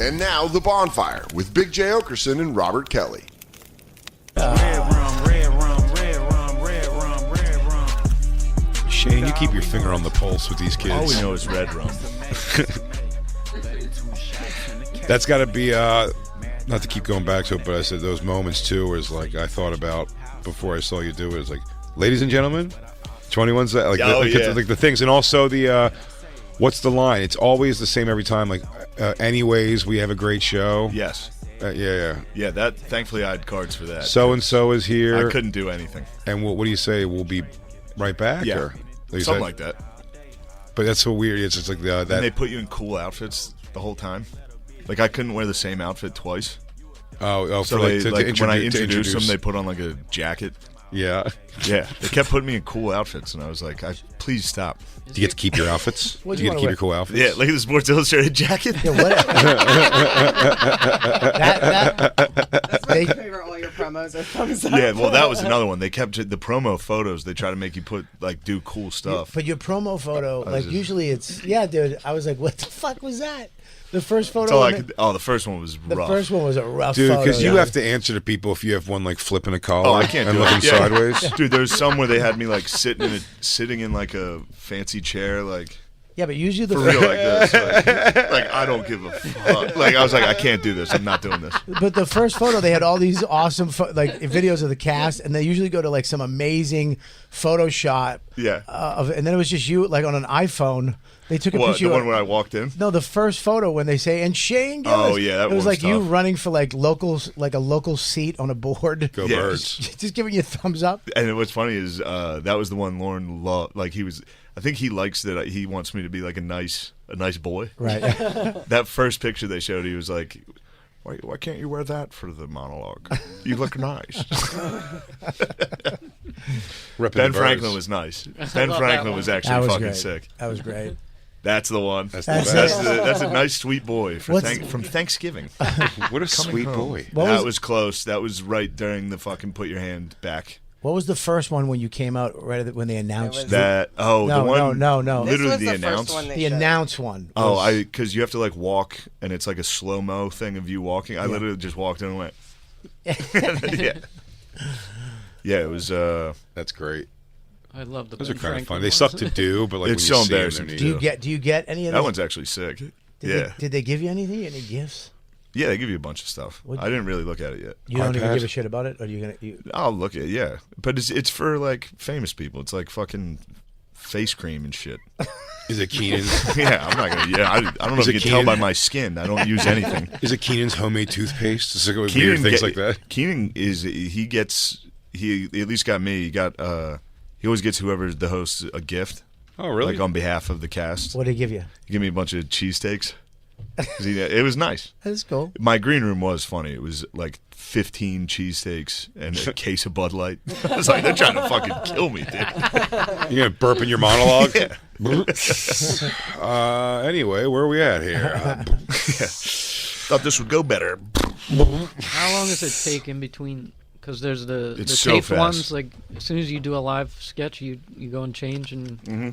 And now, The Bonfire with Big J. Okerson and Robert Kelly. Red rum, red rum, red rum, red rum, red rum. Shane, you keep your finger on the pulse with these kids. All we know is red rum. That's got to be, not to keep going back to it, but I said those moments too, where it's like I thought about before I saw you do it. It's like, ladies and gentlemen, 21's like, like the things, and also the what's the line? It's always the same every time. Like, anyways, we have a great show. Yes. Yeah. That thankfully I had cards for that. So and so is here. I couldn't do anything. And what do you say? We'll be right back. Yeah, or, something like that. But that's so weird. It's just like that. And they put you in cool outfits the whole time. Like I couldn't wear the same outfit twice. Oh, so when I introduced them, they put on like a jacket. Yeah. They kept putting me in cool outfits, and I was like, "Please stop." Do you get to keep your outfits? Do you get to keep your cool outfits? Yeah, look at the Sports Illustrated jacket. Yeah, what? That's my favorite. All your promos are thumbs up. Yeah, well, that was another one. They kept the promo photos. They try to make you do cool stuff. But your promo photo, usually it's dude. I was like, what the fuck was that? The first photo. The first one was rough. The first one was a rough dude, photo. because you have to answer to people if you have one like flipping a collar. Oh, I can't and do looking sideways. Dude, there's some where they had me like sitting in like a fancy chair, like. Yeah, but usually the for real like this. Like I don't give a fuck. Like I was like, I can't do this. I'm not doing this. But the first photo, they had all these awesome videos of the cast, and they usually go to like some amazing Photoshop. Yeah. And then it was just you like on an iPhone. They took a picture. The one where I walked in? No, the first photo when they say, and Shane Gillis. Oh, yeah, it was like tough. you running for like a local seat on a board. Go Birds. Just giving you a thumbs up. And what's funny is that was the one Lauren loved. Like I think he likes that he wants me to be like a nice boy. Right. That first picture they showed, he was like, why can't you wear that for the monologue? You look nice. Ben Franklin was nice. Ben Franklin was actually fucking sick. That was great. That's the one. That's a nice, sweet boy from Thanksgiving. What a sweet boy. That was close. That was right during the fucking put your hand back. What was the first one when you came out right when they announced that? Oh, no, the one. No. Literally the announced. The announced one. Because you have to like walk, and it's like a slow mo thing of you walking. I literally just walked in and went. Yeah, it was. That's great. I love the. Those are kind of fun. They suck to do, but like it's when so you see embarrassing. them, Do you get any of that those? one's actually sick. Did they give you anything? Any gifts? Yeah, they give you a bunch of stuff. I didn't really look at it yet. You don't even give a shit about it, or are you gonna? I'll look at it, but it's for like famous people. It's like fucking face cream and shit. Is it Keenan? Yeah, I'm not gonna. Yeah, I don't know if you can tell by my skin. I don't use anything. Is it Keenan's homemade toothpaste? It's like weird things like that. Keenan he at least got me. He always gets whoever the host a gift. Oh, really? Like on behalf of the cast. What did he give you? He gave me a bunch of cheesesteaks. It was nice. That's cool. My green room was funny. It was like 15 cheesesteaks and a case of Bud Light. I was like, they're trying to fucking kill me, dude. You're going to burp in your monologue? Yeah. Anyway, where are we at here? Thought this would go better. How long does it take in between? Because there's the so taped fast. ones. Like as soon as you do a live sketch, you go and change and. Mm-hmm.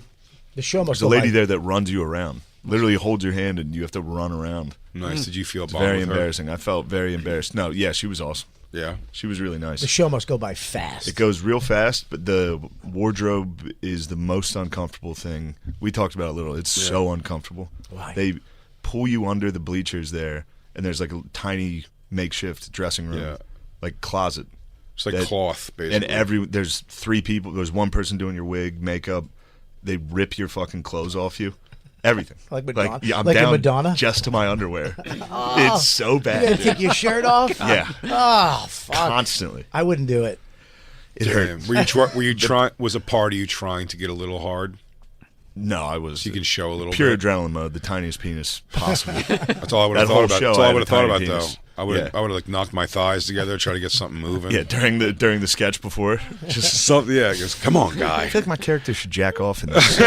The show must. There's a lady there that runs you around. Literally holds your hand and you have to run around. Nice. Did you feel it's bond very with her? embarrassing. I felt very embarrassed. No, yeah, she was awesome. Yeah, she was really nice. The show must go by fast. It goes real fast, but the wardrobe is the most uncomfortable thing. We talked about it a little. It's so uncomfortable. Why? They pull you under the bleachers there, and there's like a tiny makeshift dressing room, like closet. It's like cloth, basically. And there's 3 people. There's one person doing your wig, makeup. They rip your fucking clothes off you. Everything. Like Madonna? I'm like down Madonna? just to my underwear. It's so bad. You gotta take your shirt off? Yeah. Oh, fuck. Constantly. I wouldn't do it. It hurt. Were you trying? Was a part of you trying to get a little hard? No, I was. So you can show a little pure bit. adrenaline mode, the tiniest penis possible. That's all I would have thought about. That's all I would have thought about, though. I would have like knocked my thighs together, try to get something moving. Yeah, during the sketch before, just something. Yeah, just come on, guy. I feel like my character should jack off in this.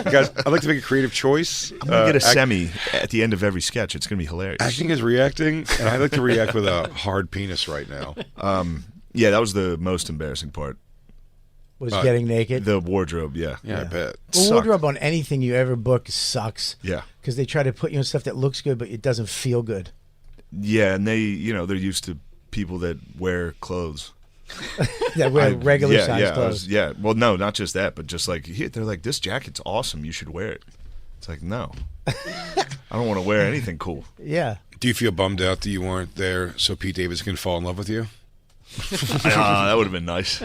Guys, I'd like to make a creative choice. I'm gonna get a semi at the end of every sketch. It's gonna be hilarious. Acting is reacting, and I like to react with a hard penis right now. Yeah, that was the most embarrassing part. Was getting naked? The wardrobe, yeah. Yeah, I bet. Well, wardrobe on anything you ever book sucks. Yeah. because they try to put you in stuff that looks good, but it doesn't feel good. Yeah, and they, they're used to people that wear clothes. That wear regular size clothes. Well, no, not just that, but just like they're like, this jacket's awesome. You should wear it. It's like, no, I don't want to wear anything cool. Yeah. Do you feel bummed out that you weren't there so Pete Davidson can fall in love with you? That would have been nice.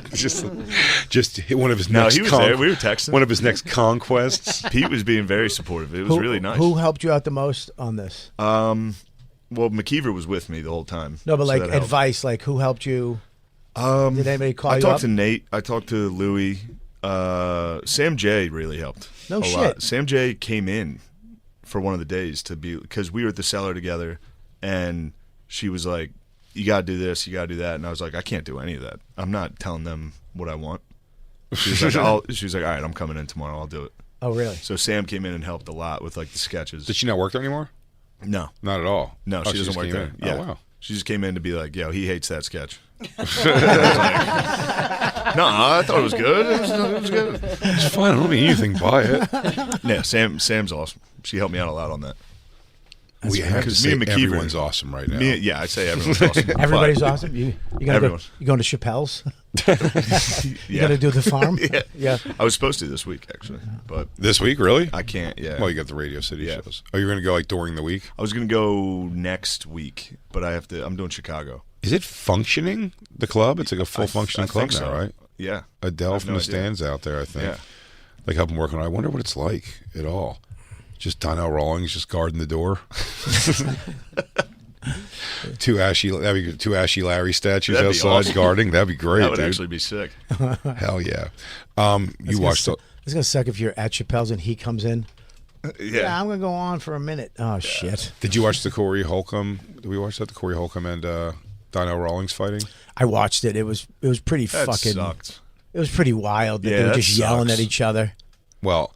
Just hit one of his next. He was there. We were texting. One of his next conquests. Pete was being very supportive. It was really nice. Who helped you out the most on this? Well, McKeever was with me the whole time. No, but so like that helped. advice, like who helped you? Did anybody call you up? I talked to Nate. I talked to Louie. Sam J really helped. No a shit. lot. Sam J came in for one of the days because we were at the Cellar together, and she was like, "You gotta do this, you gotta do that," and I was like, "I can't do any of that. I'm not telling them what I want." She was like, she was like, "All right, I'm coming in tomorrow. I'll do it." Oh, really? So Sam came in and helped a lot with like the sketches. Did she not work there anymore? No, Not at all. no, Oh, she doesn't just work came there. in. Yeah, Oh, wow. she just came in to be like, "Yo, he hates that sketch." I was like, no, I thought it was good. It was good. It's fine. I don't mean anything by it. Yeah, Sam's awesome. She helped me out a lot on that. We have to Because say me and McKeever- everyone's awesome right now. I say everyone's awesome. Everybody's awesome. You gonna Everyone. you going to Chappelle's? You Yeah. gonna do the farm? Yeah. I was supposed to this week actually, but This week, really? I can't. Yeah. Well, you got the Radio City Yeah. shows. Oh, you're going to go like during the week? I was gonna go next week, but I have to. I'm doing Chicago. Is it functioning, the club? It's like a full functioning I club think now, so. right? Yeah. Adele I have from no the idea. stands out there, I think. Yeah. Like helping work on it. I wonder what it's like at all. Just Donnell Rawlings just guarding the door. Two ashy Larry statues That'd be outside awesome. guarding. That'd be great, That would dude. actually be sick. Hell yeah. You It's watched gonna, it's gonna suck if you're at Chappelle's and he comes in. Yeah, I'm gonna go on for a minute. Oh shit! Did you watch the Corey Holcomb? Did we watch that? The Corey Holcomb and Donnell Rawlings fighting? I watched it. It was pretty That fucking. sucked. It was pretty wild that Yeah, they were that just yelling sucks. at each other. Well,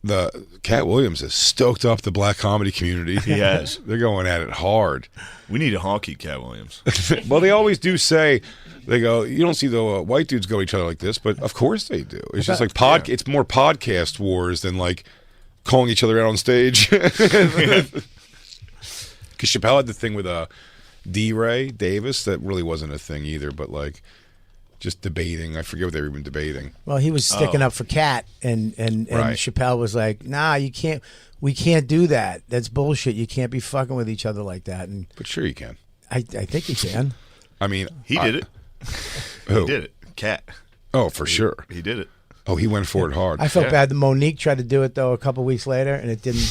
the Cat Williams has stoked up the black comedy community. He has. They're going at it hard. We need a honky Cat Williams. Well, they always do say, they go, you don't see the white dudes go at each other like this, but of course they do. It's just like it's more podcast wars than like calling each other out on stage. Because Chappelle had the thing with D-Ray Davis that really wasn't a thing either, but like just debating. I forget what they were even debating. Well, he was sticking up for Cat, and Right. Chappelle was like, "Nah, you can't. We can't do that. That's bullshit. You can't be fucking with each other like that." And But sure you can. I think he can. I mean, He did it. Who? He did it. Cat. Oh, for sure. He did it. Oh, he went for it hard. I felt bad that Monique tried to do it though a couple weeks later, and it didn't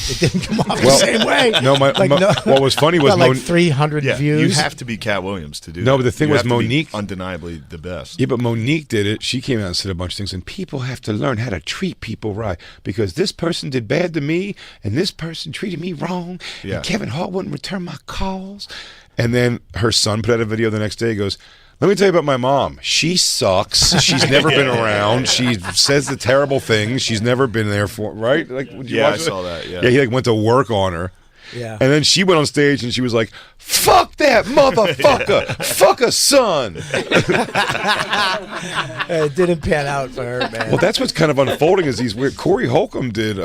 come off the same way. No, what was funny was got like 300 Yeah, views. you have to be Cat Williams to do that. No, but the thing You was have to be Monique- undeniably the best. Yeah, but Monique did it. She came out and said a bunch of things, and people have to learn how to treat people right because this person did bad to me, and this person treated me wrong, Yeah. and Kevin Hart wouldn't return my calls. And then her son put out a video the next day. He goes, "Let me tell you about my mom. She sucks. She's never been around. She says the terrible things. She's never been there for right." Like, would you Yeah, watch I it? saw that, yeah. Yeah, he like went to work on her. Yeah. And then she went on stage and she was like, "Fuck that motherfucker. Fuck a son." It didn't pan out for her, man. Well, that's what's kind of unfolding is these weird. Corey Holcomb did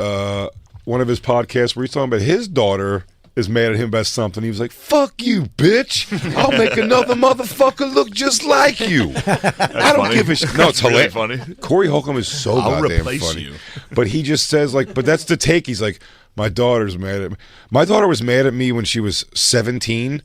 one of his podcasts where he's talking about his daughter is mad at him about something. He was like, "Fuck you, bitch. I'll make another motherfucker look just like you." I don't funny. give a shit. No, it's Really hilarious. funny. Corey Holcomb is so I'll goddamn replace funny. you. But he just says like, but that's the take. He's like, my daughter's mad at me. My daughter was mad at me when she was 17.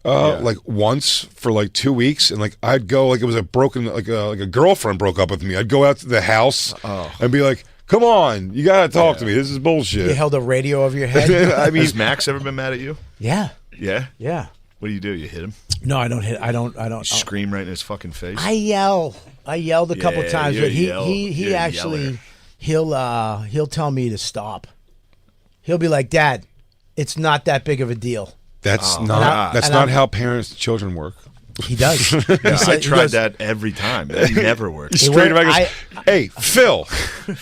Like once for like 2 weeks, and like I'd go like it was a broken like a girlfriend broke up with me. I'd go out to the house and be like, "Come on, you gotta talk to me. This is bullshit." You held a radio over your head. I mean, Has Max ever been mad at you? Yeah. Yeah. Yeah. What do? You hit him? No, I don't hit. I don't. Scream right in his fucking face? I yell. I yelled a couple Yeah, times, you're but he a yell- he you're a actually yeller. he'll tell me to stop. He'll be like, "Dad, it's not that big of a deal." that's And not I'm- how parents children work. He does. He Yeah, said- I he tried goes, that every time. That never works. He straight went- back goes, hey, Phil,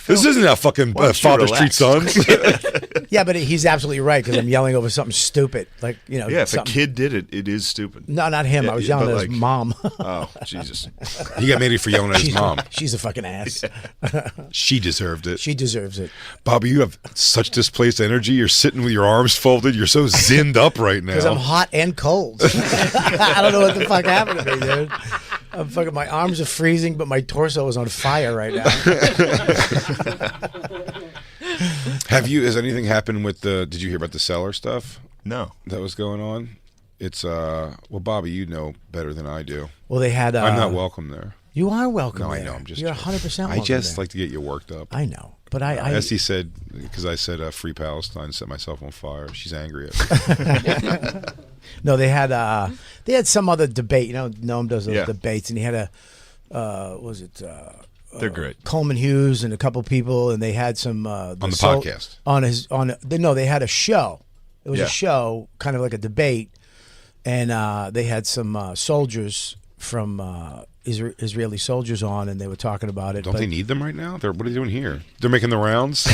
this isn't how fucking Why don't you Father Street relax? Sons. Yeah, but he's absolutely right because I'm yelling over something stupid. Like, Yeah, if a something. kid did it, it is stupid. No, not him. Yeah, I was yelling but at his like- mom. Oh, Jesus. He got made for yelling at his mom. She's a fucking ass. She deserved it. She deserves it. Bobby, you have such displaced energy. You're sitting with your arms folded. You're so zinned up right Because I'm now. hot and cold. I don't know what the fuck happened to me, dude. I'm fucking. My arms are freezing, but my torso is on fire right now. Has anything happened with did you hear about the Cellar stuff No. that was going on? It's, well, Bobby, you know better than I do. Well, they had. I'm not welcome there. You are welcome. No, I there. know. I'm just You're joking. 100% welcome. I just there. like to get you worked up. I know, but I As he said, because I said free Palestine, set myself on fire. She's angry at me. No, they had some other debate. You know, Noam does those Yeah. debates, and he had They're great. Coleman Hughes and a couple people, and they had some On the podcast. They had a show. It was Yeah. a show, kind of like a debate, and they had some soldiers from Israeli soldiers on, and they were talking about it. Don't but they need them right now? What are they doing here? They're making the rounds.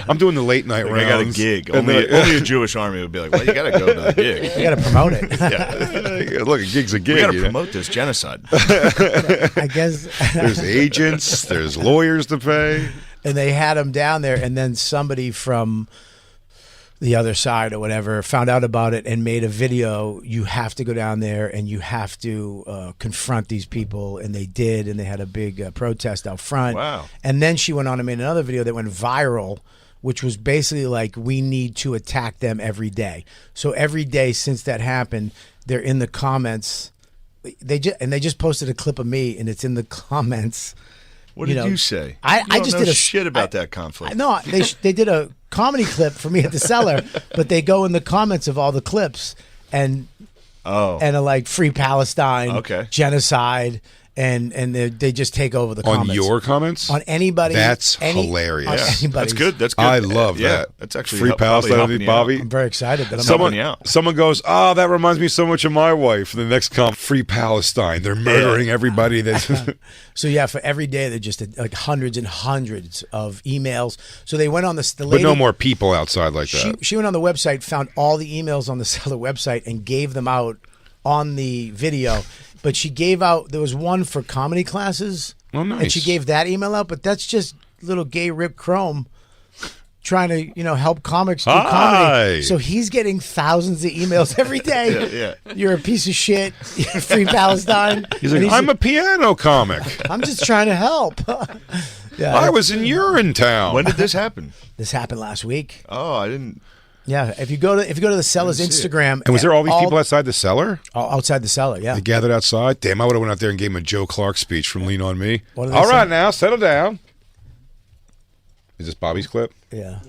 I'm doing the late night Like, rounds. I got a gig. And Only a Jewish army would be like, well, you got to go to the gig. They got to promote it. Look, a gig's a gig. We got to you know? promote this genocide. I guess. There's agents. There's lawyers to pay. And they had him down there, and then somebody from the other side or whatever found out about it and made a video. You have to go down there and you have to confront these people, and they did, and they had a big protest out front. Wow. And then she went on and made another video that went viral, which was basically like, we need to attack them every day. So every day since that happened, they're in the comments. They just posted a clip of me, and it's in the comments. What You did know, you say? I You don't just know did a shit about that conflict. No, they did a comedy clip for me at the Cellar, but they go in the comments of all the clips and are like free Palestine, Okay. genocide, and they just take over the On comments. your comments? On anybody. That's hilarious. on Yeah. anybody's. That's good. That's good. I love Yeah, that. That's actually free probably Palestine, helping you Bobby. out. I'm very excited that I'm Someone- helping. out. Someone goes, oh, that reminds me so much of my wife. And the next comment, free Palestine. They're murdering everybody. That So yeah, for every day they just had like hundreds and hundreds of emails. So they went on the but lady, no more people outside like that. She went on the website, found all the emails on the Cellar website, and gave them out on the video. But she gave out, there was one for comedy classes. Oh, nice. And she gave that email out, but that's just little gay Rip Chrome trying to, help comics do Hi. comedy. So he's getting thousands of emails every day. Yeah. You're a piece of shit. You're free Palestine. He's like, And I'm a piano comic. I'm just trying to help. Yeah, I was in Urinetown. When did this happen? This happened last week. Oh, I didn't. Yeah, if you go to the Cellar's Didn't see it. Instagram, And was there all these people outside the Cellar? outside the Cellar? Yeah. They gathered outside? Damn, I would have went out there and gave him a Joe Clark speech from Lean On Me. What did they All right, say? now, settle down. Is this Bobby's clip? Yeah.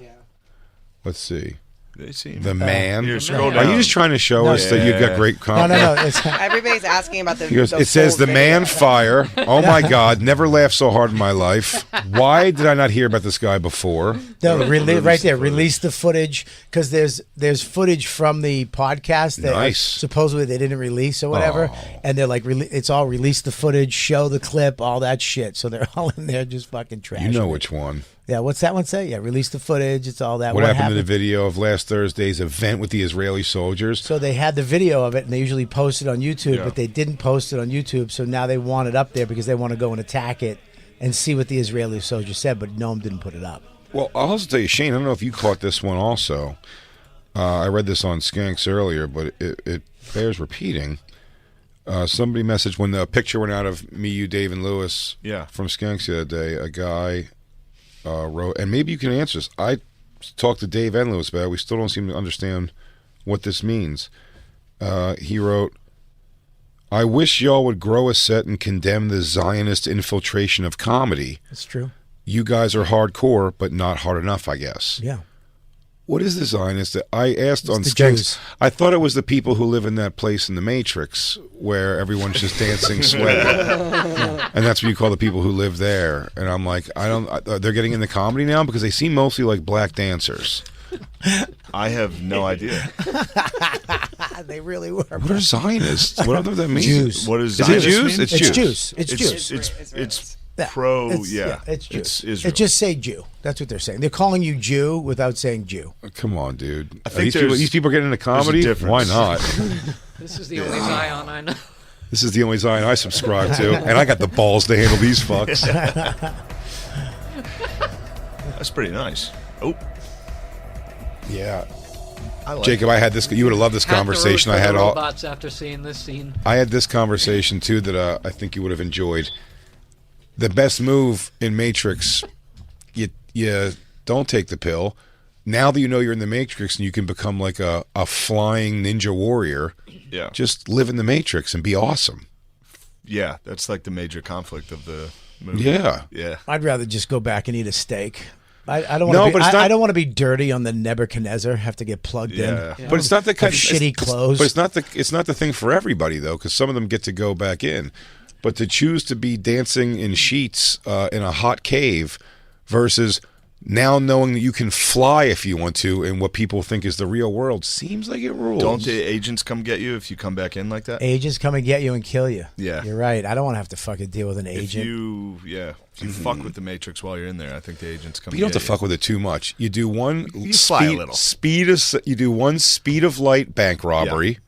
Let's see. They seem. The man. Here, scroll Are down. you just trying to show us that you've got great No, confidence? no. It's, Everybody's asking about the. He goes, the it says full the man video. fire. Oh my God, never laughed so hard in my life. Why did I not hear about this guy before? no, right there. the Release the footage because there's footage from the podcast that Nice. supposedly they didn't release or whatever, Oh. and they're like, it's all release the footage, show the clip, all that shit. So they're all in there just fucking trashing. You know it. which one. Yeah, what's that one say? Yeah, release the footage. It's all that. What happened to the video of last Thursday's event with the Israeli soldiers? So they had the video of it, and they usually post it on YouTube, Yeah. but they didn't post it on YouTube. So now they want it up there because they want to go and attack it and see what the Israeli soldiers said. But Noam didn't put it up. Well, I'll also tell you, Shane, I don't know if you caught this one also. I read this on Skanks earlier, but it bears repeating. Somebody messaged when the picture went out of me, you, Dave, and Lewis Yeah. from Skanks the other day, a guy wrote, and maybe you can answer this. I talked to Dave and Lewis about it. We still don't seem to understand what this means. He wrote, I wish y'all would grow a set and condemn the Zionist infiltration of comedy. That's true. You guys are hardcore, but not hard enough, I guess. Yeah. What is the Zionist? I asked on the Skanks. Jews. I thought it was the people who live in that place in the Matrix where everyone's just dancing, sweating, and that's what you call the people who live there. And I'm like, they're getting into comedy now because they seem mostly like black dancers. I have no idea. They really were. What are Zionists? What does that mean? Jews. What is Is it Zionist Jews? mean? It's It's Jews. Jews. It's Jews. It's Yeah. pro. It's- yeah, it's Jews. It's Israel. It just say Jew. That's what they're saying. They're calling you Jew without saying Jew. Come on, dude. I think These people getting into comedy? difference. Why not? This is the only Zion I know. This is the only Zion I subscribe to, and I got the balls to handle these fucks. That's pretty nice. Oh, Yeah, I like Jacob, I had this. You would have loved this Had to conversation. root I for had the all. robots after seeing this scene. I had this conversation too that I think you would have enjoyed. The best move in Matrix, you don't take the pill. Now that you know you're in the Matrix and you can become like a flying ninja warrior, Yeah. just live in the Matrix and be awesome. Yeah, that's like the major conflict of the movie. Yeah. Yeah. I'd rather just go back and eat a steak. I don't want No, to be, but it's not- I don't want to be dirty on the Nebuchadnezzar. Have to get plugged Yeah. in. But it's not the kind Have shitty clothes. But it's not the thing for everybody though, because some of them get to go back in. But to choose to be dancing in sheets in a hot cave versus now knowing that you can fly if you want to in what people think is the real world seems like it rules. Don't the agents come get you if you come back in like that? Agents come and get you and kill you. Yeah. You're right. I don't want to have to fucking deal with an If agent. you fuck with the Matrix while you're in there, I think the agents come. But you don't get have to fuck with it too much. You do one You fly a little. you do one speed of light bank robbery,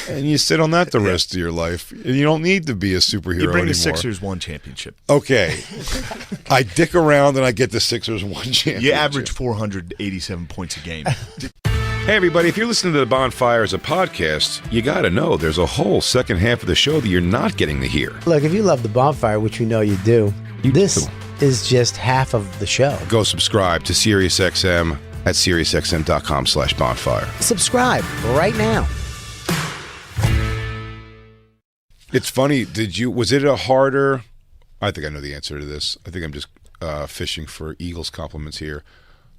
and you sit on that the rest of your life. And you don't need to be a superhero You bring anymore. the Sixers one championship. Okay, I dick around and I get the Sixers one championship. You average 487 points a game. Hey everybody, if you're listening to the Bonfire as a podcast, you got to know there's a whole second half of the show that you're not getting to hear. Look, if you love the Bonfire, which we know you do, this is just half of the show. Go subscribe to SiriusXM at SiriusXM.com/bonfire. Subscribe right now. It's funny. Was it a harder? I think I know the answer to this. I think I'm just fishing for Eagles compliments here.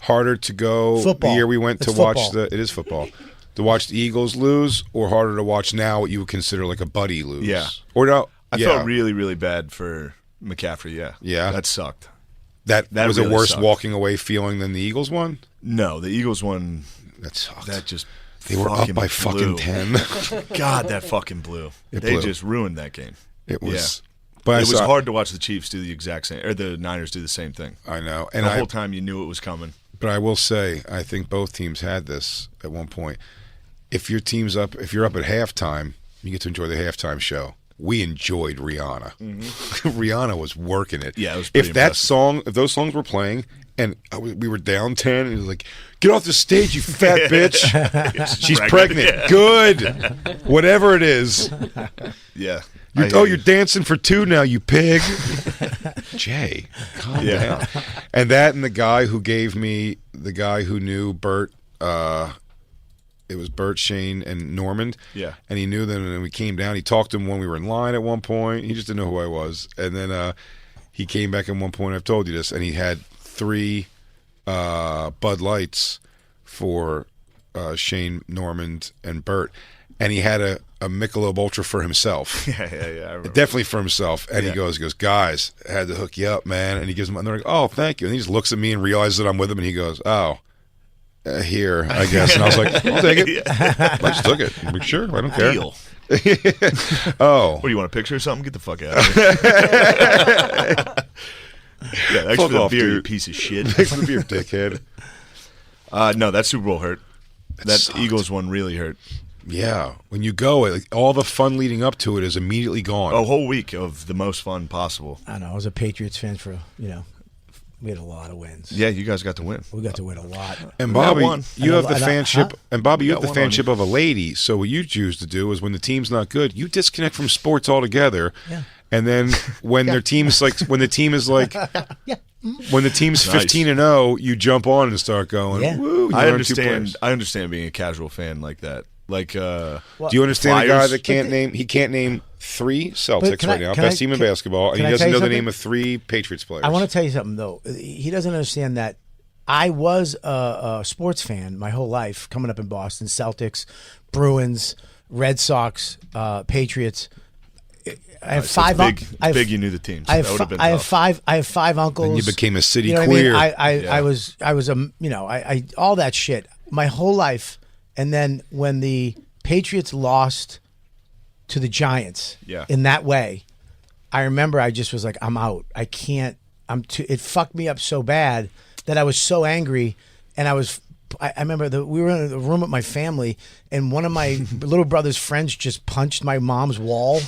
Harder to go Football. the year we went It's to watch football. it is football. To watch the Eagles lose, or harder to watch now what you would consider like a buddy lose? Yeah. Or no? I yeah. felt really, really bad for McCaffrey. Yeah. Yeah? That sucked. that was really a worse sucked. walking away feeling than the Eagles one. No, the Eagles one. That sucked. That just. They were up fucking by blew. fucking 10. God, that fucking blew. It They blew. just ruined that game. It was. Yeah. But It was hard to watch the Chiefs do the exact same, or the Niners do the same thing. I know, and The whole time you knew it was coming. But I will say, I think both teams had this at one point. If your team's up, if you're up at halftime, you get to enjoy the halftime show. We enjoyed Rihanna. Rihanna was working it. Yeah, it was pretty if those songs were playing, and we were down 10, and it was like, get off the stage, you fat bitch. She's pregnant. Yeah. Good. Whatever it is. Yeah. You're dancing for two now, you pig. Jay, calm down. And the guy who knew Bert, it was Bert, Shane, and Normand. Yeah. And he knew them, and we came down. He talked to him when we were in line at one point. He just didn't know who I was. And then he came back at one point, I've told you this, and he had 3 Bud Lights for Shane, Normand, and Bert. And he had a Michelob Ultra for himself. Yeah. I remember. Definitely for himself. And he goes, guys, I had to hook you up, man. And he gives them, and they're like, oh, thank you. And he just looks at me and realizes that I'm with him, and he goes, oh, here, I guess. And I was like, I'll take it. I just took it. I'm like, sure, I don't care. Deal. Oh. What, do you want a picture or something? Get the fuck out of here. Yeah, thanks Fuck for the off, beer, you dude. piece of shit. Thanks for the beer, dickhead. No, that Super Bowl hurt. That sucked. Eagles one really hurt. Yeah. When you go, like, all the fun leading up to it is immediately gone. A whole week of the most fun possible. I don't know. I was a Patriots fan for, we had a lot of wins. Yeah, you guys got to win. We got to win a lot. And Bobby, one. you have the And I- fanship. huh? And Bobby, you have got the one on fanship of a lady. So what you choose to do is when the team's not good, you disconnect from sports altogether. Yeah. And then when their team's like, when the team is like, when the team's Nice. 15-0, you jump on and start going. Yeah. Woo! You I learn 2 understand. players. I understand being a casual fan like that. Like, Do you understand a guy Flyers? that can't name? He can't name 3 Celtics can I- right now. can Best I- team in can- basketball, and can he I doesn't tell know you the something? name of 3 Patriots players. I want to tell you something, though. He doesn't understand that I was a sports fan my whole life, coming up in Boston. Celtics, Bruins, Red Sox, Patriots. I have it's 5 big. It's big you knew the teams. I have, That would have been I have tough. 5. I have 5 uncles. And you became a city You know what queer. I mean? Yeah. I was I all that shit my whole life, and then when the Patriots lost to the Giants Yeah. in that way, I remember I just was like, I'm out. I can't. It fucked me up so bad that I was so angry, and I remember we were in the room with my family, and one of my little brother's friends just punched my mom's wall.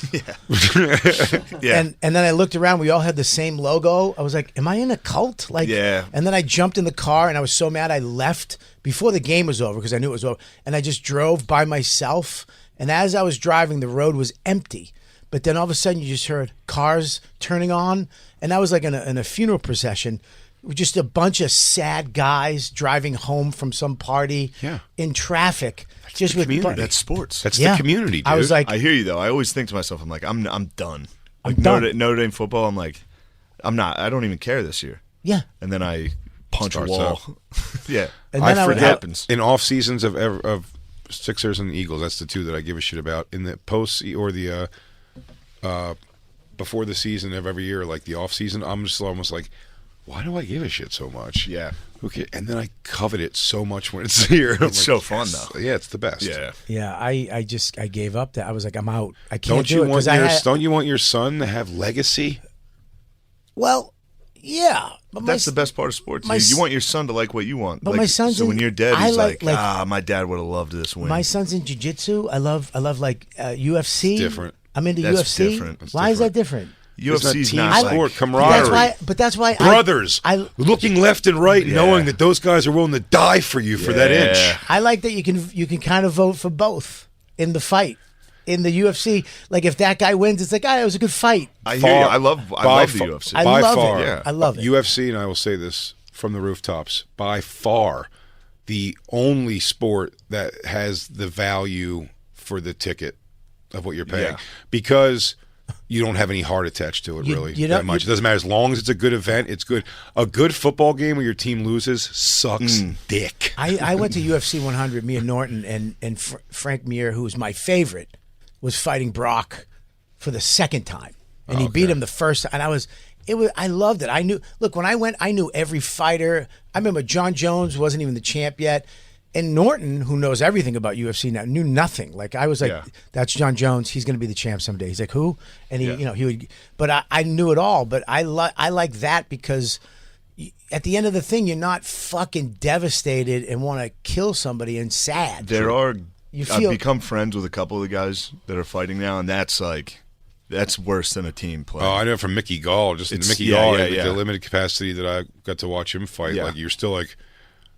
Yeah. And then I looked around. We all had the same logo. I was like, "Am I in a cult?" Like, Yeah. And then I jumped in the car, and I was so mad. I left before the game was over because I knew it was over, and I just drove by myself. And as I was driving, the road was empty. But then all of a sudden, you just heard cars turning on, and I was like in a funeral procession. Just a bunch of sad guys driving home from some party in traffic. Just with community. That's sports. That's the community, dude. I was like, I hear you though. I always think to myself, I'm like, I'm done. Like I'm done. Notre Dame football, I'm like, I'm not. I don't even care this year. yeah. And then I punch Starts a wall. yeah. And then I would- forget happens. in off seasons of Sixers and Eagles. That's the two that I give a shit about. In the post or the before the season of every year, like the off season, I'm just almost like, why do I give a shit so much? Yeah. Okay, and then I covet it so much when it's here. I'm It's so fun though. Yeah, it's the best. Yeah. Yeah, I gave up. That I was like, I'm out. I can't Don't do you it want because don't you want your son to have legacy? Well, yeah, but That's the best part of sports. my You want your son to like what you want. But like, my son's so in- when you're dead, I he's like- my dad would have loved this win. my son's in jiu-jitsu. I love like UFC. It's different. I'm into That's UFC. different. That's Why is that different? UFC's team not sport, like, camaraderie. But that's why Brothers, I looking left and right, Yeah. knowing that those guys are willing to die for you for that Yeah. inch. I like that you can kind of vote for both in the fight. In the UFC, like if that guy wins, it's like, it was a good fight. I hear you. I love the far- UFC. I by love far, it. Yeah. I love it. UFC, and I will say this from the rooftops, by far the only sport that has the value for the ticket of what you're paying. Yeah. Because you don't have any heart attached to it, really, you that don't- much. It doesn't matter. As long as it's a good event, it's good. A good football game where your team loses sucks dick. I went to UFC 100. Me and Norton and Frank Mir, who was my favorite, was fighting Brock for the second time, and he beat him the first time. And I loved it. I knew. Look, when I went, I knew every fighter. I remember John Jones wasn't even the champ yet, and Norton, who knows everything about UFC now, knew nothing. Like I was like, Yeah. "That's John Jones. He's going to be the champ someday." He's like, "Who?" And he, he would. But I knew it all. But I like that because at the end of the thing, you're not fucking devastated and want to kill somebody and sad. I've feel- become friends with a couple of the guys that are fighting now, and that's worse than a team play. Oh, I know from Mickey Gall, just It's- Mickey yeah, Gall, yeah, in yeah. the limited capacity that I got to watch him fight. Yeah. Like you're still like,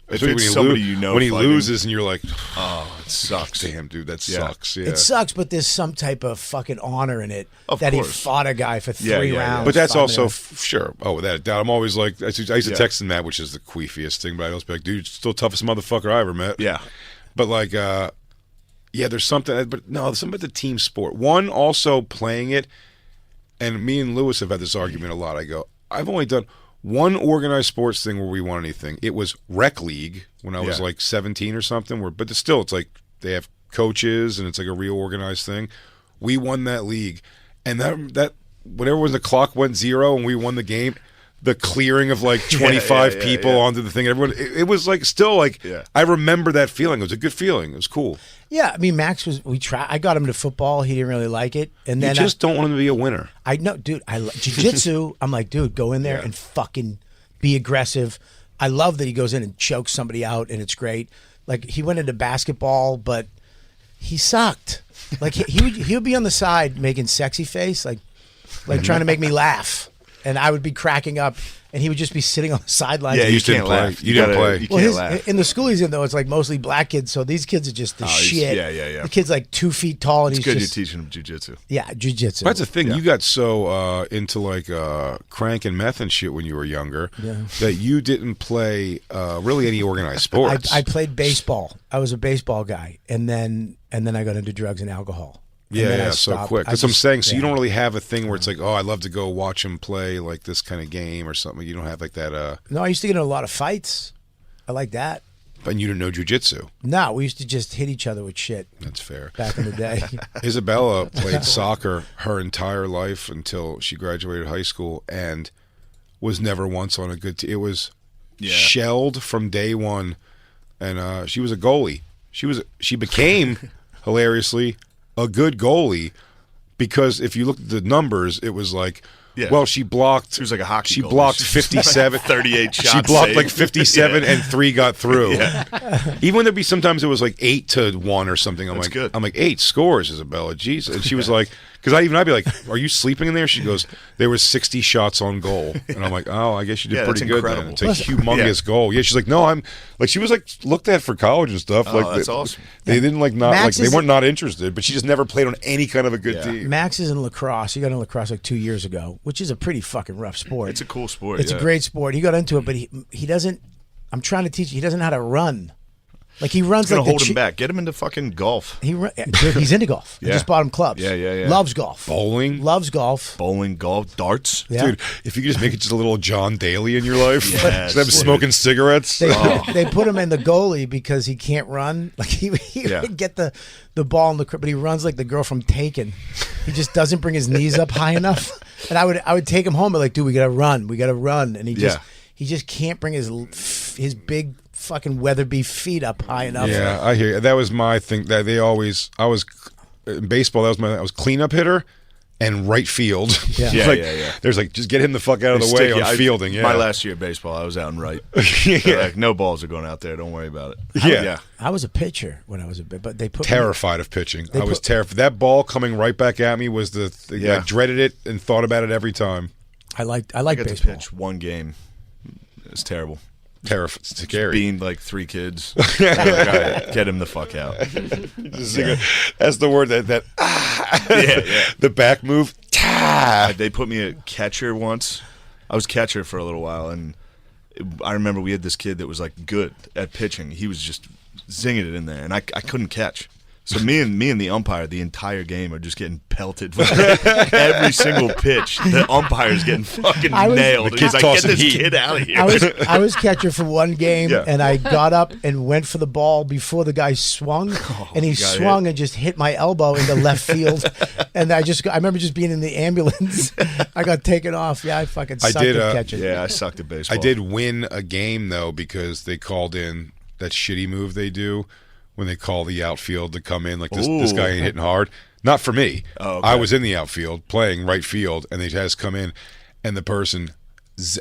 If especially it's when somebody you know when he fighting- loses, and you're like, Oh, it sucks. damn, dude, that Yeah. sucks. Yeah. It sucks, but there's some type of fucking honor in it Of that course. he fought a guy for 3 Yeah, yeah, yeah. rounds. But that's 5 also minutes. sure. Oh, without a doubt, I'm always like, I used to Yeah. text him that, which is the queefiest thing. But I always be like, dude, you're still toughest motherfucker I ever met. Yeah. But like, yeah, there's something. But no, there's something about the team sport. One, also playing it, and me and Lewis have had this argument a lot. I go, I've only done one organized sports thing where we won anything. It was rec league when I was Yeah. like 17 or something. But still, it's like they have coaches and it's like a real organized thing. We won that league, and that whenever when the clock went 0 and we won the game, the clearing of like 25 people onto the thing, everyone, it was like still like I remember that feeling. It was a good feeling. It was cool. Yeah, I mean, Max I got him to football. He didn't really like it, and then You just don't want him to be a winner. I know, dude. Jiu-jitsu. I'm like, dude, go in there and fucking be aggressive. I love that he goes in and chokes somebody out, and it's great. Like he went into basketball, but he sucked. Like he would be on the side making sexy face, like trying to make me laugh, and I would be cracking up, and he would just be sitting on the sidelines. Yeah, you just didn't can't play. laugh. You didn't play. You Well, can't laugh. in the school he's in though, it's like mostly black kids, so these kids are just the shit. yeah. The kid's like 2 feet tall, and It's he's good just you're teaching them jujitsu. jujitsu. That's the thing. You got so into like crank and meth and shit when you were younger that you didn't play really any organized sports. I played baseball. I was a baseball guy, and then I got into drugs and alcohol. And Yeah, then I yeah, so stopped. quick. I That's what I'm just- saying. So you yeah. don't really have a thing where it's like, oh, I'd love to go watch him play like this kind of game or something. You don't have like that. No, I used to get in a lot of fights. I like that. But you didn't know jujitsu. No, we used to just hit each other with shit That's fair. back in the day. Isabella played soccer her entire life until she graduated high school and was never once on a good team. It was shelled from day one, and she was a goalie. She became hilariously, a good goalie, because if you look at the numbers, it was like, well, she blocked. She was like a hockey She goalie. blocked She was 57. 38 shots. She blocked saved. like 57 and 3 got through. Yeah. Even when there'd be sometimes it was like 8-1 or something. That's good. I'm like 8 scores, Isabella. Jeez. And she was like, because I'd be like, are you sleeping in there? She goes, there was 60 shots on goal. And I'm like, oh, I guess you did pretty that's good incredible. then. It's a humongous goal. Yeah, she's like, no, I'm like, she was like looked at for college and stuff. Oh, like that's awesome. They didn't like not Max like they is- weren't not interested, but she just never played on any kind of a good team. Max is in lacrosse. He got into lacrosse like 2 years ago, which is a pretty fucking rough sport. It's a cool sport. It's a great sport. He got into it, but he doesn't. I'm trying to teach. He doesn't know how to run. Like he runs It's gonna like hold him back. Get him into fucking golf. He's into golf. I Yeah. just bought him clubs. Yeah. Loves golf. Bowling? Loves golf. Bowling, golf, darts. Yeah. Dude, if you could just make it just a little John Daly in your life, Yes, instead of dude. smoking cigarettes. They put him in the goalie because he can't run. Like he Yeah. would get the ball in the but he runs like the girl from Taken. He just doesn't bring his knees up high enough. And I would take him home and like, dude, we gotta run. And he just can't bring his big fucking Weatherby feet up high enough. Yeah, I hear you. That was my thing. That they always, I was in baseball. I was cleanup hitter and right field. Yeah. Yeah, like, yeah. There's like just get him the fuck out of the way on fielding. Yeah, My last year of baseball, I was out and right. Yeah. They're like, no balls are going out there. Don't worry about it. Yeah. I was a pitcher when I was a bit, but they put Terrified of pitching. They I was put- terrified. That ball coming right back at me was the thing. I Yeah. dreaded it and thought about it every time. I like I got to baseball. pitch one game. It's terrible. Terrified. Scary. Being like 3 kids. Like, all right, get him the fuck out. That's the word that Yeah. the back move. They put me at catcher once. I was catcher for a little while, and I remember we had this kid that was like good at pitching. He was just zinging it in there, and I couldn't catch. So me and the umpire the entire game are just getting pelted with every single pitch. The umpire's getting fucking I was- nailed. The He's kid's like, get tossing this heat. kid out of here. I was catcher for one game, Yeah. and I got up and went for the ball before the guy swung, and he got swung hit. and just hit my elbow into left field, and I remember just being in the ambulance. I got taken off. Yeah, I fucking sucked did, at catching. Yeah, I sucked at baseball. I did win a game though because they called in that shitty move they do when they call the outfield to come in. Like this guy ain't hitting hard. Not for me. Oh, okay. I was in the outfield playing right field, and they just come in, and the person,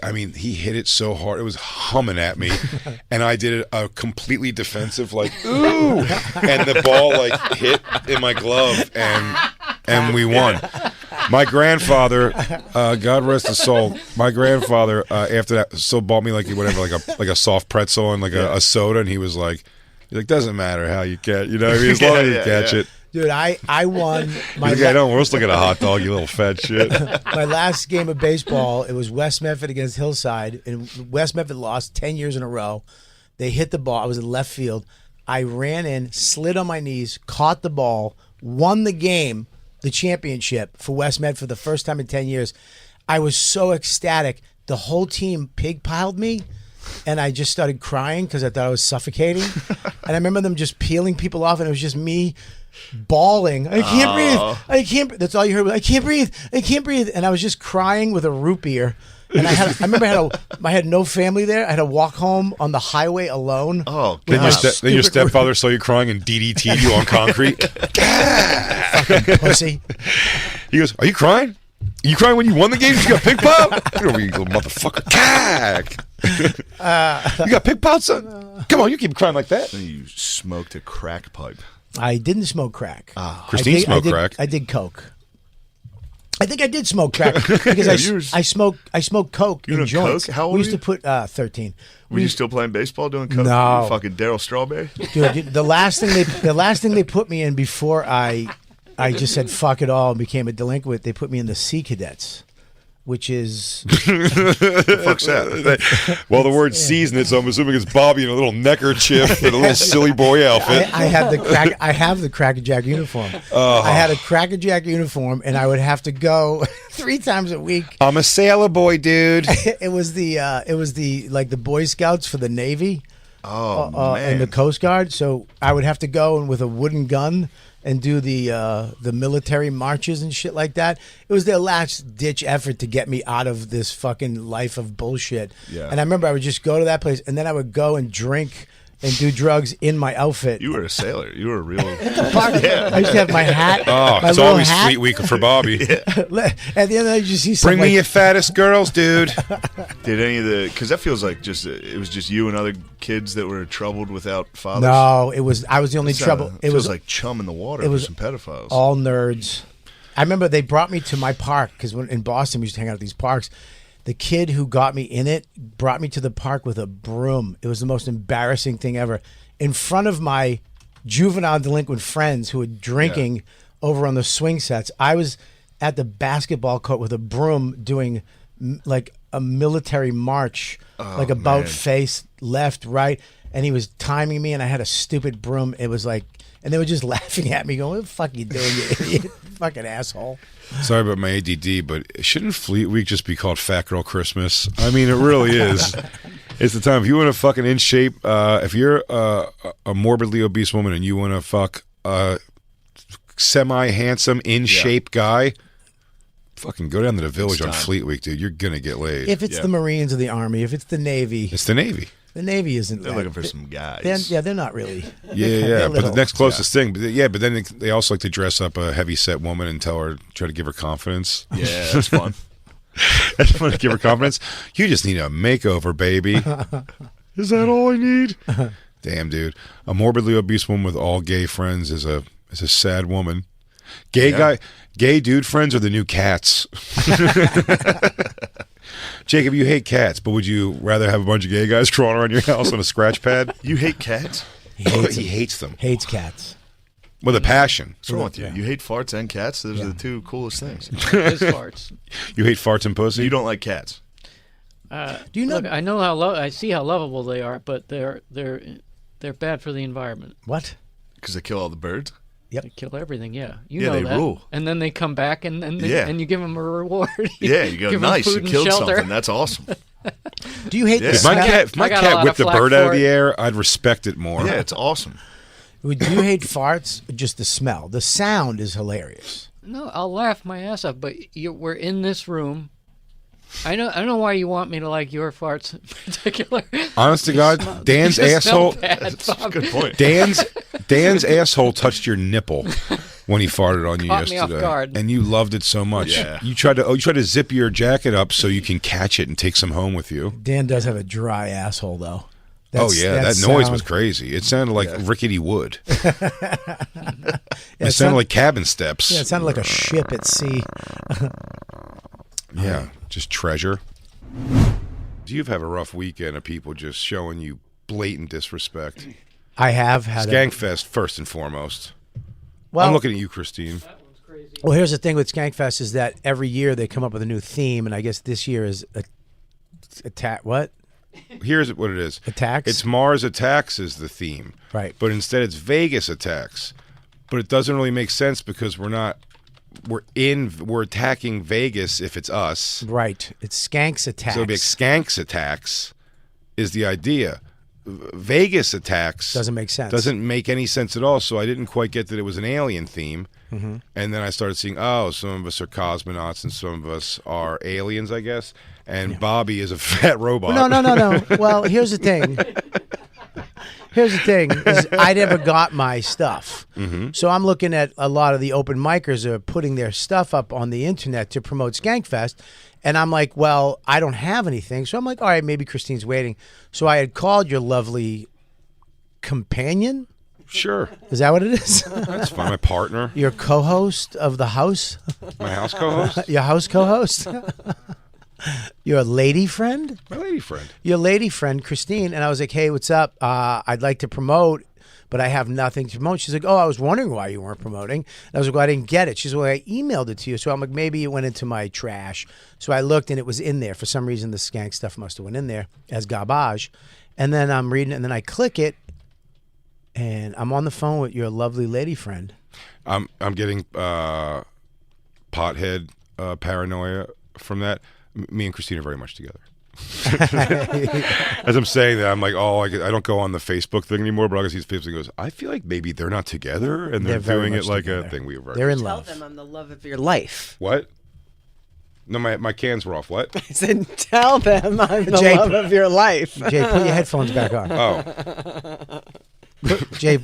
I mean, he hit it so hard it was humming at me, and I did a completely defensive like ooh, and the ball like hit in my glove, and we won. My grandfather, God rest his soul. My grandfather, after that, still bought me like whatever, like a soft pretzel and like a soda, and he was like, doesn't matter how you catch, you know what I mean? As long as you catch it. Dude, I won my He's like, don't, we're still looking at a hot dog, you little fat shit. my last game of baseball. It was West Medford against Hillside, and West Medford lost 10 years in a row. They hit the ball. I was in left field. I ran in, slid on my knees, caught the ball, won the game, the championship for West Med for the first time in 10 years. I was so ecstatic. The whole team pig-piled me, and I just started crying because I thought I was suffocating. And I remember them just peeling people off, and it was just me bawling. I can't breathe. I can't. That's all you heard. I can't breathe. I can't breathe. And I was just crying with a root beer. And I remember I had no family there. I had to walk home on the highway alone. Oh, Then God. your stepfather saw you crying and DDT'd you on concrete. Fucking pussy. He goes, "Are you crying? Are you crying when you won the game? You got pig pop? Get over here, you little motherfucker! You got pig pop, son? Come on, you keep crying like that." You smoked a crack pipe. I didn't smoke crack. Christine smoked crack. I did coke. I think I did smoke crack because I smoked coke You in doing joints. coke? How old we used were to put 13. Were you still playing baseball doing coke? No. You fucking Daryl Strawberry? Dude, the last thing they put me in before I just said fuck it all and became a delinquent, they put me in the Sea Cadets, which is Fuck's that? Well, the word season it, so I'm assuming it's Bobby in a little neckerchief and a little silly boy outfit. I have the Crackerjack uniform. I had a Crackerjack uniform, and I would have to go 3 times a week. I'm a sailor boy, dude. It was the like the Boy Scouts for the Navy. Oh, man. And the Coast Guard. So I would have to go and with a wooden gun and do the military marches and shit like that. It was their last ditch effort to get me out of this fucking life of bullshit. Yeah. And I remember I would just go to that place, and then I would go and drink and do drugs in my outfit. You were a sailor. You were a real. I used to have my hat. Oh, my it's little always hat. Fleet Week for Bobby. At the end of the night, you see Bring something me like, your fattest girls, dude. Did any of the? Because that feels like it was just you and other kids that were troubled without fathers. No, I was the only trouble. It was like chum in the water. it was for some pedophiles. all nerds. I remember they brought me to my park because in Boston we used to hang out at these parks. The kid who got me in it brought me to the park with a broom. It was the most embarrassing thing ever. In front of my juvenile delinquent friends who were drinking over on the swing sets, I was at the basketball court with a broom doing like a military march, like about man. face, left, right. And he was timing me and I had a stupid broom. It was like, and they were just laughing at me going, what the fuck are you doing, you idiot? Fucking asshole. Sorry about my ADD, but shouldn't Fleet Week just be called Fat Girl Christmas? I mean, it really is. It's the time. If you want to fucking in shape, if you're a morbidly obese woman and you want to fuck a semi-handsome, in-shape guy, fucking go down to the village on Fleet Week, dude. You're going to get laid. If it's the Marines or the Army, if it's the Navy. It's the Navy. The Navy isn't. They're looking for some guys. They're not really. Yeah. But little. the next closest thing, but then they also like to dress up a heavy-set woman and try to give her confidence. Yeah, that's fun. That's fun to give her confidence. You just need a makeover, baby. Is that all I need? Damn, dude. A morbidly obese woman with all gay friends is a sad woman. Gay dude friends are the new cats. Jacob, you hate cats, but would you rather have a bunch of gay guys crawling around your house on a scratch pad? You hate cats? He hates them. Hates cats. With a passion. What's wrong with you? You hate farts and cats? Those are the two coolest things. His farts. You hate farts and pussy? You don't like cats? Do you know? Look, I know I see how lovable they are, but they're bad for the environment. What? Because they kill all the birds? They kill everything. Yeah, you Yeah, know they that. rule. And then they come back and Yeah. and you give them a reward. Yeah, you go, give 'em nice, you food and killed shelter. something. That's awesome. Do you hate Yeah. the If my smell? cat, I got a lot whipped of the flack bird out of for the it. air, I'd respect it more. Yeah, it's awesome. Do you hate farts? Or just the smell. The sound is hilarious. No, I'll laugh my ass off. But we're in this room. I don't know why you want me to like your farts in particular. Honest to God, Dan's They smell asshole. bad, Bob. Good point. Dan's asshole touched your nipple when he farted on you Caught me off yesterday, guard. and you loved it so much. Yeah. You tried to zip your jacket up so you can catch it and take some home with you. Dan does have a dry asshole, though. That noise was crazy. It sounded like rickety wood. It sounded like cabin steps. Yeah, it sounded like a ship at sea. Yeah, just treasure. You've had a rough weekend of people just showing you blatant disrespect. I have had Skankfest, first and foremost. Well, I'm looking at you, Christine. Well, here's the thing with Skankfest is that every year they come up with a new theme, and I guess this year is attack. What? Here's what it is. Attacks? It's Mars Attacks is the theme. Right. But instead it's Vegas Attacks. But it doesn't really make sense because we're attacking Vegas if it's us. Right. It's Skanks attacks. So it'd be like Skanks Attacks is the idea. Vegas Attacks Doesn't make sense. Doesn't make any sense at all. So I didn't quite get that it was an alien theme. Mm-hmm. And then I started seeing, some of us are cosmonauts and some of us are aliens, I guess. And Bobby is a fat robot. No. Well, here's the thing. Is I never got my stuff. Mm-hmm. So I'm looking at a lot of the open micers are putting their stuff up on the internet to promote Skankfest. And I'm like, well, I don't have anything. So I'm like, all right, maybe Christine's waiting. So I had called your lovely companion. Sure. Is that what it is? That's fine. My partner. Your co-host of the house? My house co-host. Your house co-host? Your lady friend? My lady friend. Your lady friend, Christine. And I was like, hey, what's up? I'd like to promote, but I have nothing to promote. She's like, I was wondering why you weren't promoting. And I was like, well, I didn't get it. She's like, well, I emailed it to you. So I'm like, maybe it went into my trash. So I looked and it was in there. For some reason, the skank stuff must have went in there as garbage. And then I'm reading it and then I click it and I'm on the phone with your lovely lady friend. I'm getting pothead paranoia from that. Me and Christine are very much together. As I'm saying that, I'm like, I don't go on the Facebook thing anymore, but I see his Facebook goes, I feel like maybe they're not together, and they're very doing it much like together. a thing. They're in Tell love. them I'm the love of your life. What? No, my cans were off. What? I said, tell them I'm the Jay- love of your life. Jay, put your headphones back on. Oh, Jay,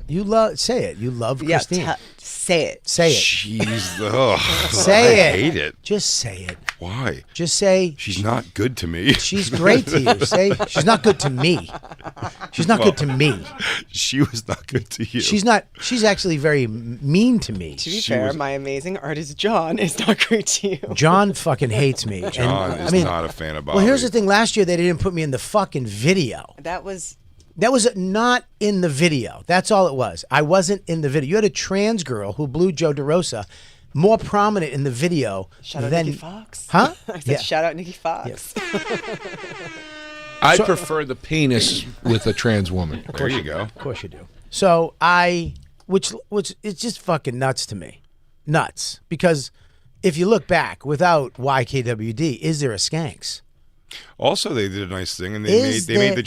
you love. Say it. You love Yeah, Christine. say it. Say it. jeez. Ugh. Say I it. hate it. Just say it. Why? Just say She's not good to me. she's great to you. Say she's not good to me. She's not good to me. She was not good to you. She's not. She's actually very mean to me. To be fair, my amazing artist John is not great to you. John fucking hates me. John And, is not a fan of Bobby. Well, here's the thing. Last year they didn't put me in the fucking video. That was That was not in the video. That's all it was. I wasn't in the video. You had a trans girl who blew Joe DeRosa, more prominent in the video shout out than Nikki Fox. Huh? I said Yeah. shout out Nikki Fox. I prefer the penis with a trans woman. There you go. Of course you do. So which it's just fucking nuts to me, nuts. Because if you look back, without YKWd, is there a Skanks? Also, they did a nice thing, and Is they made there- the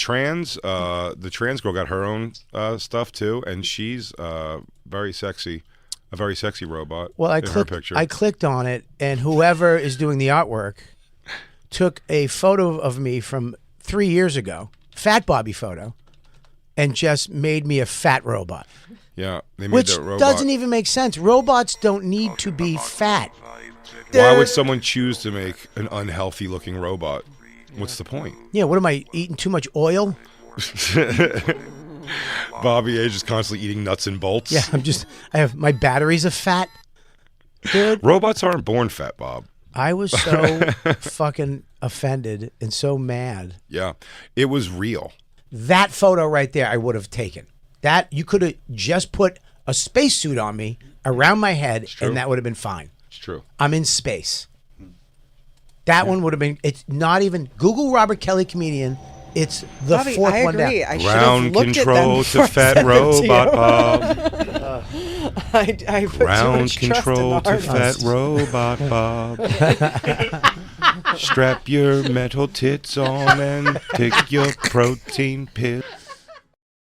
trans girl got her own stuff too, and she's very sexy, a very sexy robot. Well, in her picture. I clicked on it, and whoever is doing the artwork took a photo of me from 3 years ago, Fat Bobby photo, and just made me a fat robot. Yeah, they made Which that robot. doesn't even make sense. Robots don't need to be fat. Why would someone choose to make an unhealthy looking robot? What's the point? Yeah, what am I eating too much oil? Bobby A just constantly eating nuts and bolts. Yeah, I have my batteries are fat. Dude, Robots aren't born fat, Bob. I was so fucking offended and so mad. Yeah, it was real. That photo right there I would have taken. That you could have just put a spacesuit on me around my head true. and that would have been fine. It's true. I'm in space. That one would have been. It's not even Google Robert Kelly comedian. It's the Bobby, fourth I one down. agree. I should Ground have looked control at them to before I fat sent them to you. robot Bob. I put too Ground much trust in control the to fat artist. robot Bob. Strap your metal tits on and take your protein pill.